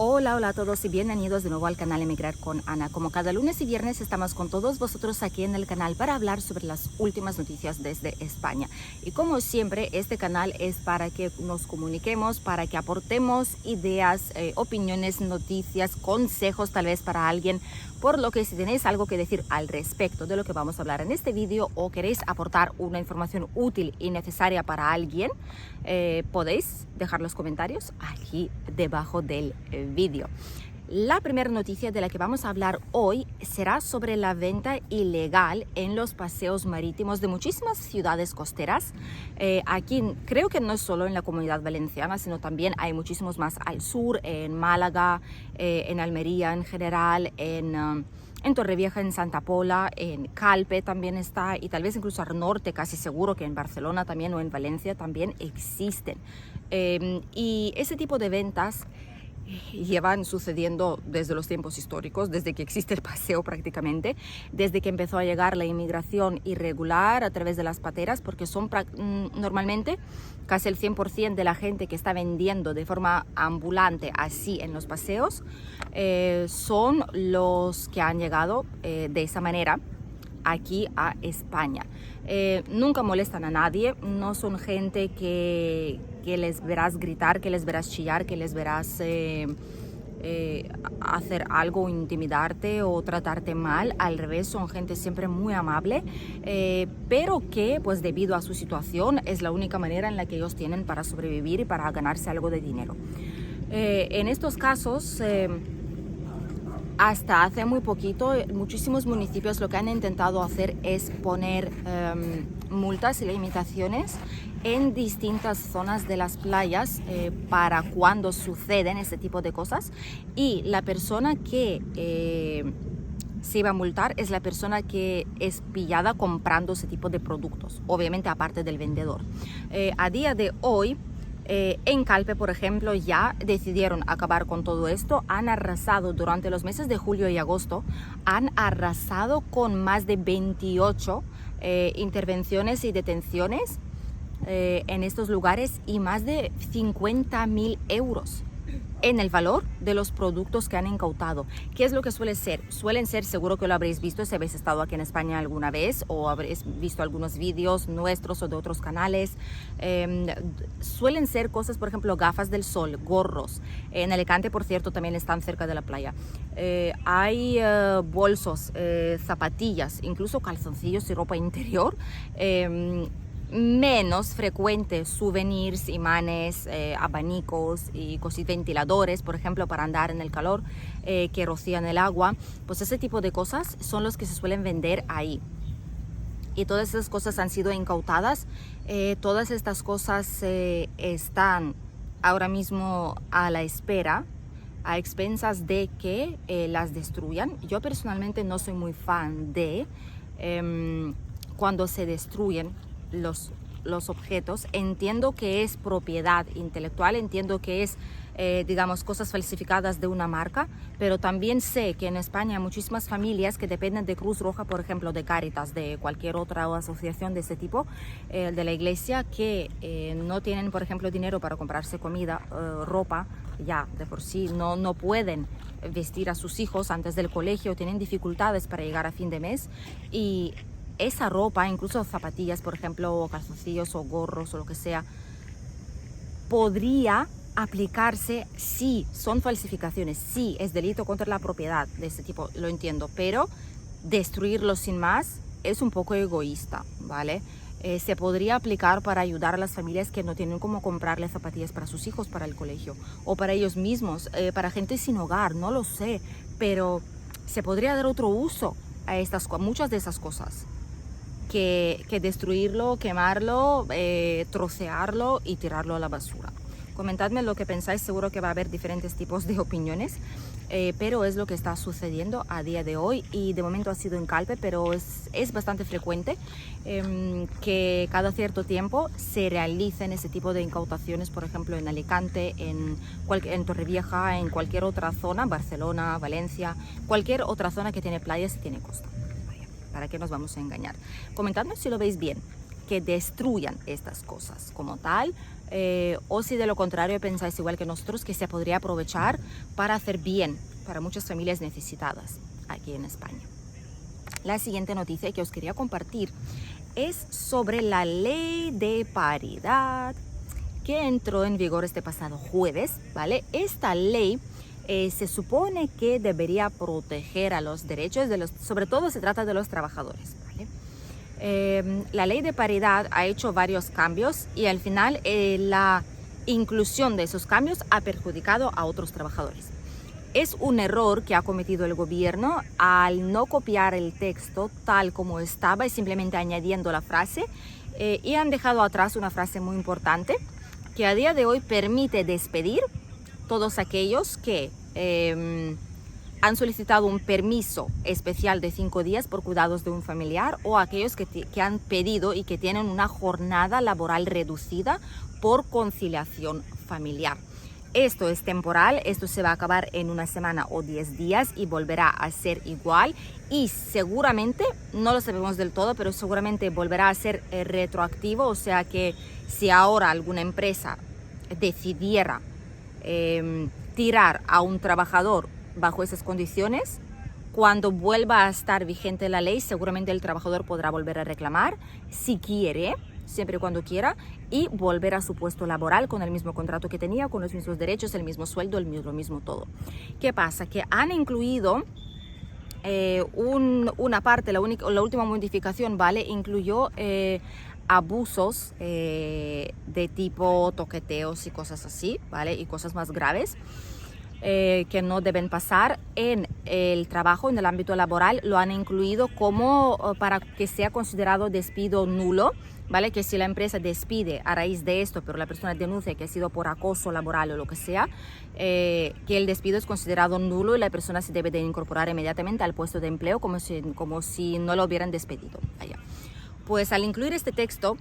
Hola, hola a todos y bienvenidos de nuevo al canal Emigrar con Ana. Como cada lunes y viernes estamos con todos vosotros aquí en el canal para hablar sobre las últimas noticias desde España. Y como siempre, este canal es para que nos comuniquemos, para que aportemos ideas, opiniones, noticias, consejos tal vez para alguien. Por lo que si tenéis algo que decir al respecto de lo que vamos a hablar en este vídeo o queréis aportar una información útil y necesaria para alguien, podéis dejar los comentarios aquí debajo del vídeo. La primera noticia de la que vamos a hablar hoy será sobre la venta ilegal en los paseos marítimos de muchísimas ciudades costeras. Aquí creo que no es solo en la Comunidad Valenciana, sino también hay muchísimos más al sur, en Málaga, en Almería en general, en Torrevieja, en Santa Pola, en Calpe también está, y tal vez incluso al norte, casi seguro que en Barcelona también o en Valencia también existen. Y ese tipo de ventas llevan sucediendo desde los tiempos históricos, desde que existe el paseo prácticamente, desde que empezó a llegar la inmigración irregular a través de las pateras, porque son normalmente casi el 100% de la gente que está vendiendo de forma ambulante así en los paseos, son los que han llegado de esa manera aquí a España. Nunca molestan a nadie, no son gente que les verás gritar, que les verás chillar, que les verás hacer algo, intimidarte o tratarte mal. Al revés, son gente siempre muy amable, pero que pues debido a su situación es la única manera en la que ellos tienen para sobrevivir y para ganarse algo de dinero. En estos casos, hasta hace muy poquito, muchísimos municipios lo que han intentado hacer es poner multas y limitaciones en distintas zonas de las playas para cuando suceden este tipo de cosas, y la persona que se iba a multar es la persona que es pillada comprando ese tipo de productos, obviamente aparte del vendedor. A día de hoy, en Calpe, por ejemplo, ya decidieron acabar con todo esto. Han arrasado durante los meses de julio y agosto, han arrasado con más de 28 intervenciones y detenciones en estos lugares, y más de 50.000 euros en el valor de los productos que han incautado. ¿Qué es lo que suele ser? Suelen ser, seguro que lo habréis visto si habéis estado aquí en España alguna vez o habréis visto algunos vídeos nuestros o de otros canales. Suelen ser cosas, por ejemplo, gafas del sol, gorros. En Alicante, por cierto, también están cerca de la playa. Hay bolsos, zapatillas, incluso calzoncillos y ropa interior. Menos frecuentes souvenirs, imanes, abanicos y ventiladores, por ejemplo, para andar en el calor, que rocían el agua. Pues ese tipo de cosas son los que se suelen vender ahí. Y todas esas cosas han sido incautadas. Todas estas cosas están ahora mismo a la espera, a expensas de que las destruyan. Yo personalmente no soy muy fan de cuando se destruyen los objetos. Entiendo que es propiedad intelectual, entiendo que es digamos, cosas falsificadas de una marca, pero también sé que en España hay muchísimas familias que dependen de Cruz Roja, por ejemplo, de Cáritas, de cualquier otra asociación de ese tipo, de la iglesia, que no tienen, por ejemplo, dinero para comprarse comida, ropa, ya de por sí no pueden vestir a sus hijos antes del colegio, tienen dificultades para llegar a fin de mes, y esa ropa, incluso zapatillas, por ejemplo, o calzoncillos o gorros o lo que sea, podría aplicarse si son falsificaciones, si es delito contra la propiedad de ese tipo, lo entiendo, pero destruirlo sin más es un poco egoísta, ¿vale? Se podría aplicar para ayudar a las familias que no tienen cómo comprarle zapatillas para sus hijos para el colegio, o para ellos mismos, para gente sin hogar, no lo sé, pero se podría dar otro uso a muchas de esas cosas que destruirlo, quemarlo, trocearlo y tirarlo a la basura. Comentadme lo que pensáis, seguro que va a haber diferentes tipos de opiniones, pero es lo que está sucediendo a día de hoy, y de momento ha sido en Calpe, pero es bastante frecuente que cada cierto tiempo se realicen ese tipo de incautaciones, por ejemplo en Alicante, en Torrevieja, en cualquier otra zona, Barcelona, Valencia, cualquier otra zona que tiene playas y tiene costa. ¿Para qué nos vamos a engañar? Comentadme si lo veis bien, que destruyan estas cosas como tal, o si de lo contrario pensáis igual que nosotros que se podría aprovechar para hacer bien para muchas familias necesitadas aquí en España. La siguiente noticia que os quería compartir es sobre la ley de paridad que entró en vigor este pasado jueves, ¿vale? Esta ley se supone que debería proteger a los derechos de los, sobre todo se trata de los trabajadores, ¿vale? La ley de paridad ha hecho varios cambios y al final la inclusión de esos cambios ha perjudicado a otros trabajadores. Es un error que ha cometido el gobierno al no copiar el texto tal como estaba y simplemente añadiendo la frase y han dejado atrás una frase muy importante que a día de hoy permite despedir todos aquellos que han solicitado un permiso especial de 5 días por cuidados de un familiar o aquellos que han pedido y que tienen una jornada laboral reducida por conciliación familiar. Esto es temporal, esto se va a acabar en una semana o 10 días y volverá a ser igual y seguramente, no lo sabemos del todo, pero seguramente volverá a ser retroactivo, o sea que si ahora alguna empresa decidiera tirar a un trabajador bajo esas condiciones, cuando vuelva a estar vigente la ley, seguramente el trabajador podrá volver a reclamar si quiere, siempre y cuando quiera, y volver a su puesto laboral con el mismo contrato que tenía, con los mismos derechos, el mismo sueldo, lo mismo todo. ¿Qué pasa? Que han incluido una parte, la última modificación, ¿vale? Incluyó abusos de tipo toqueteos y cosas así, ¿vale? Y cosas más graves. Que no deben pasar en el trabajo, en el ámbito laboral, lo han incluido como para que sea considerado despido nulo, ¿vale? Que si la empresa despide a raíz de esto, pero la persona denuncia que ha sido por acoso laboral o lo que sea, que el despido es considerado nulo y la persona se debe de incorporar inmediatamente al puesto de empleo como si no lo hubieran despedido. Allá. Pues al incluir este texto,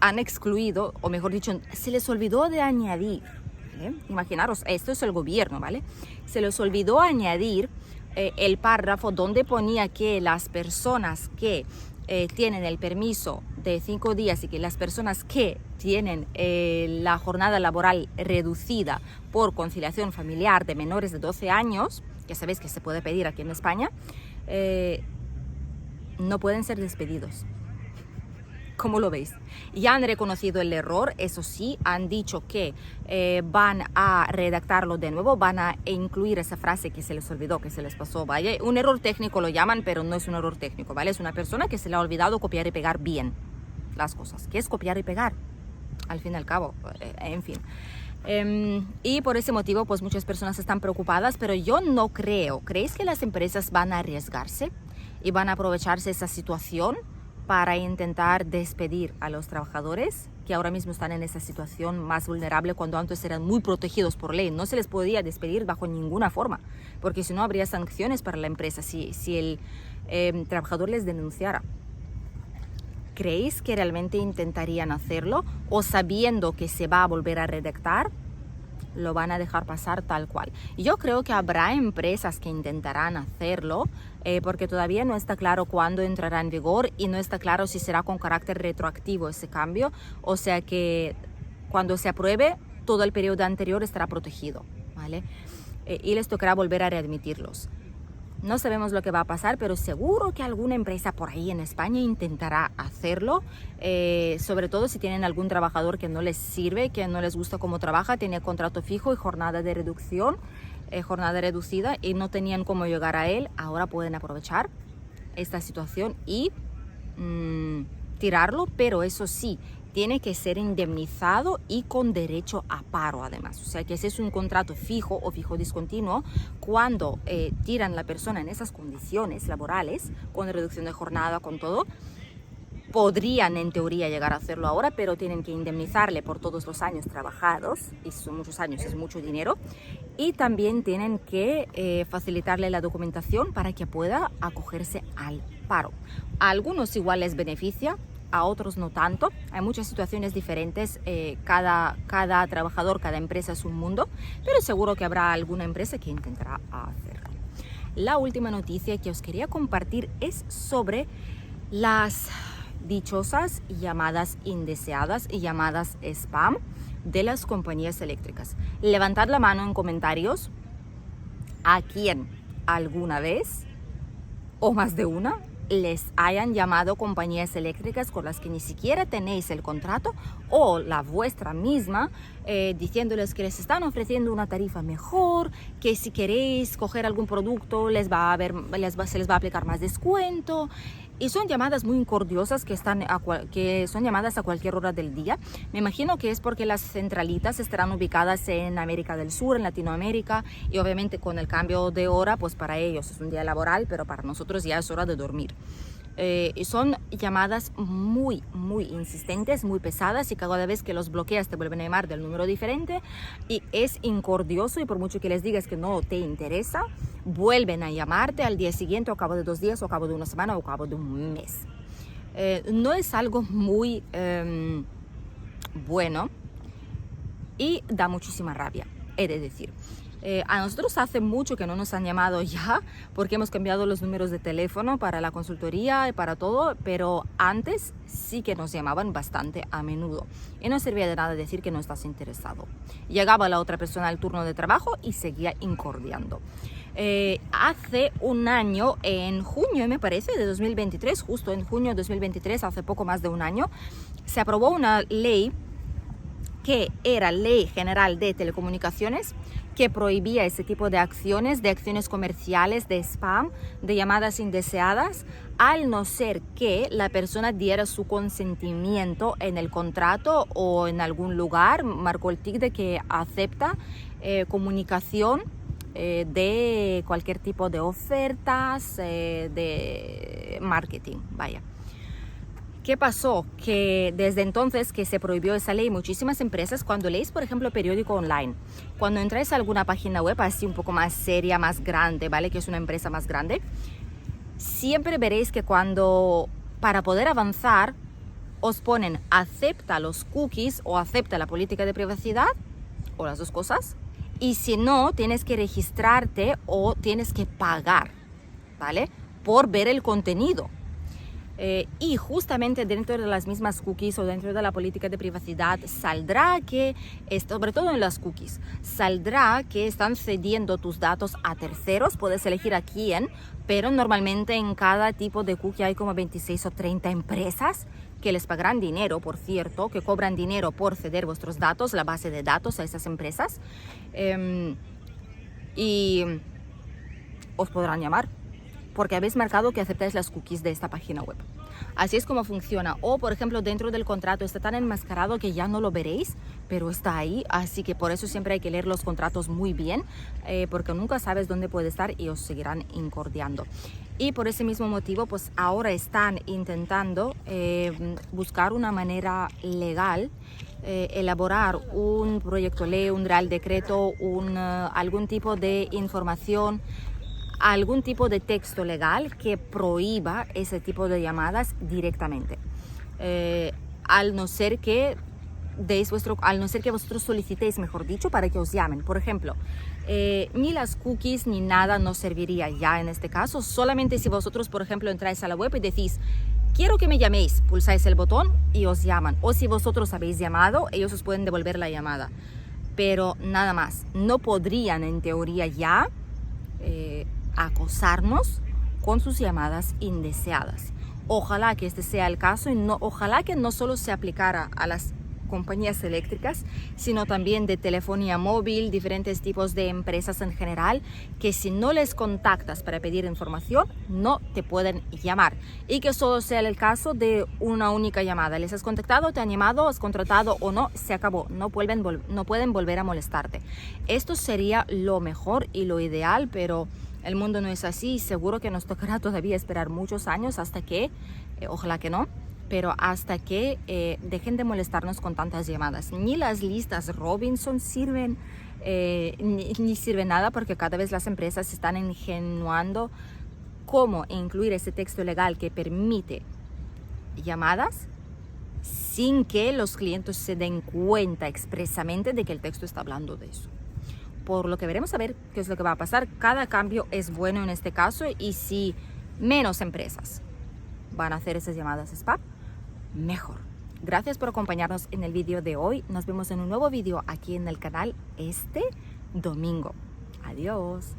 han excluido, o mejor dicho, se les olvidó de añadir, ¿vale? Imaginaros, esto es el gobierno, ¿vale? Se les olvidó añadir el párrafo donde ponía que las personas que tienen el permiso de 5 días y que las personas que tienen la jornada laboral reducida por conciliación familiar de menores de 12 años, que sabéis que se puede pedir aquí en España, no pueden ser despedidos. ¿Cómo lo veis? Ya han reconocido el error, eso sí, han dicho que van a redactarlo de nuevo, van a incluir esa frase que se les olvidó, que se les pasó, ¿vale? Un error técnico lo llaman, pero no es un error técnico, ¿vale? Es una persona que se le ha olvidado copiar y pegar bien las cosas. ¿Qué es copiar y pegar? Al fin y al cabo, en fin. Y por ese motivo, pues muchas personas están preocupadas, pero yo no creo. ¿Creéis que las empresas van a arriesgarse y van a aprovecharse de esa situación para intentar despedir a los trabajadores que ahora mismo están en esa situación más vulnerable cuando antes eran muy protegidos por ley? No se les podía despedir bajo ninguna forma, porque si no habría sanciones para la empresa si el trabajador les denunciara. ¿Creéis que realmente intentarían hacerlo o sabiendo que se va a volver a redactar, lo van a dejar pasar tal cual? Yo creo que habrá empresas que intentarán hacerlo porque todavía no está claro cuándo entrará en vigor y no está claro si será con carácter retroactivo ese cambio, o sea que cuando se apruebe todo el periodo anterior estará protegido, ¿vale? Y les tocará volver a readmitirlos. No sabemos lo que va a pasar, pero seguro que alguna empresa por ahí en España intentará hacerlo, sobre todo si tienen algún trabajador que no les sirve, que no les gusta cómo trabaja, tiene contrato fijo y jornada de reducción, jornada reducida y no tenían cómo llegar a él. Ahora pueden aprovechar esta situación y tirarlo, pero eso sí, tiene que ser indemnizado y con derecho a paro además. O sea que ese es un contrato fijo o fijo discontinuo. Cuando tiran la persona en esas condiciones laborales, con reducción de jornada, con todo, podrían en teoría llegar a hacerlo ahora, pero tienen que indemnizarle por todos los años trabajados, y son muchos años, es mucho dinero, y también tienen que facilitarle la documentación para que pueda acogerse al paro. A algunos igual les beneficia, a otros no tanto. Hay muchas situaciones diferentes, cada trabajador, cada empresa es un mundo, pero seguro que habrá alguna empresa que intentará hacerlo. La última noticia que os quería compartir es sobre las dichosas llamadas indeseadas y llamadas spam, de las compañías eléctricas. Levantad la mano en comentarios a quien alguna vez o más de una les hayan llamado compañías eléctricas con las que ni siquiera tenéis el contrato o la vuestra misma, diciéndoles que les están ofreciendo una tarifa mejor, que si queréis coger algún producto se les va a aplicar más descuento. Y son llamadas muy incordiosas que son llamadas a cualquier hora del día. Me imagino que es porque las centralitas estarán ubicadas en América del Sur, en Latinoamérica, y obviamente con el cambio de hora, pues para ellos es un día laboral, pero para nosotros ya es hora de dormir. Y son llamadas muy insistentes, muy pesadas, y cada vez que los bloqueas te vuelven a llamar del número diferente y es incordioso, y por mucho que les digas que no te interesa, vuelven a llamarte al día siguiente, o a cabo de 2 días, o a cabo de una semana, o a cabo de un mes. No es algo muy bueno y da muchísima rabia, he de decir. A nosotros hace mucho que no nos han llamado ya, porque hemos cambiado los números de teléfono para la consultoría y para todo, pero antes sí que nos llamaban bastante a menudo y no servía de nada decir que no estás interesado. Llegaba la otra persona al turno de trabajo y seguía incordiando. Hace un año, en junio me parece, de 2023, justo en junio de 2023, hace poco más de un año, se aprobó una ley que era Ley General de Telecomunicaciones, que prohibía ese tipo de acciones comerciales, de spam, de llamadas indeseadas, al no ser que la persona diera su consentimiento en el contrato o en algún lugar, marcó el tic de que acepta comunicación de cualquier tipo de ofertas, de marketing, vaya. ¿Qué pasó? Que desde entonces que se prohibió esa ley, muchísimas empresas, cuando leéis, por ejemplo, periódico online, cuando entráis a alguna página web así un poco más seria, más grande, ¿vale? Que es una empresa más grande, siempre veréis que para poder avanzar, os ponen acepta los cookies o acepta la política de privacidad, o las dos cosas, y si no, tienes que registrarte o tienes que pagar, ¿vale? Por ver el contenido. Y justamente dentro de las mismas cookies o dentro de la política de privacidad saldrá que, sobre todo en las cookies, saldrá que están cediendo tus datos a terceros. Puedes elegir a quién, pero normalmente en cada tipo de cookie hay como 26 o 30 empresas que les pagarán dinero, por cierto, que cobran dinero por ceder vuestros datos, la base de datos a esas empresas, y os podrán llamar porque habéis marcado que aceptáis las cookies de esta página web. Así es como funciona. O, por ejemplo, dentro del contrato está tan enmascarado que ya no lo veréis, pero está ahí. Así que por eso siempre hay que leer los contratos muy bien, porque nunca sabes dónde puede estar y os seguirán incordiando. Y por ese mismo motivo, pues ahora están intentando buscar una manera legal, elaborar un proyecto de ley, un real decreto, algún tipo de información, algún tipo de texto legal que prohíba ese tipo de llamadas directamente, al no ser que vosotros solicitéis, mejor dicho, para que os llamen. Por ejemplo, ni las cookies ni nada nos serviría ya en este caso. Solamente si vosotros, por ejemplo, entráis a la web y decís quiero que me llaméis, pulsáis el botón y os llaman. O si vosotros habéis llamado, ellos os pueden devolver la llamada, pero nada más. No podrían en teoría ya acosarnos con sus llamadas indeseadas. Ojalá que este sea el caso y ojalá que no solo se aplicara a las compañías eléctricas, sino también de telefonía móvil, diferentes tipos de empresas en general, que si no les contactas para pedir información, no te pueden llamar, y que solo sea el caso de una única llamada. Les has contactado, te han llamado, has contratado o no, se acabó, no pueden volver a molestarte. Esto sería lo mejor y lo ideal, pero el mundo no es así y seguro que nos tocará todavía esperar muchos años hasta que, ojalá que no, pero hasta que dejen de molestarnos con tantas llamadas. Ni las listas Robinson sirven, ni sirve nada, porque cada vez las empresas están ingenuando cómo incluir ese texto legal que permite llamadas sin que los clientes se den cuenta expresamente de que el texto está hablando de eso. Por lo que veremos a ver qué es lo que va a pasar. Cada cambio es bueno en este caso, y si menos empresas van a hacer esas llamadas spam, mejor. Gracias por acompañarnos en el video de hoy. Nos vemos en un nuevo video aquí en el canal este domingo. Adiós.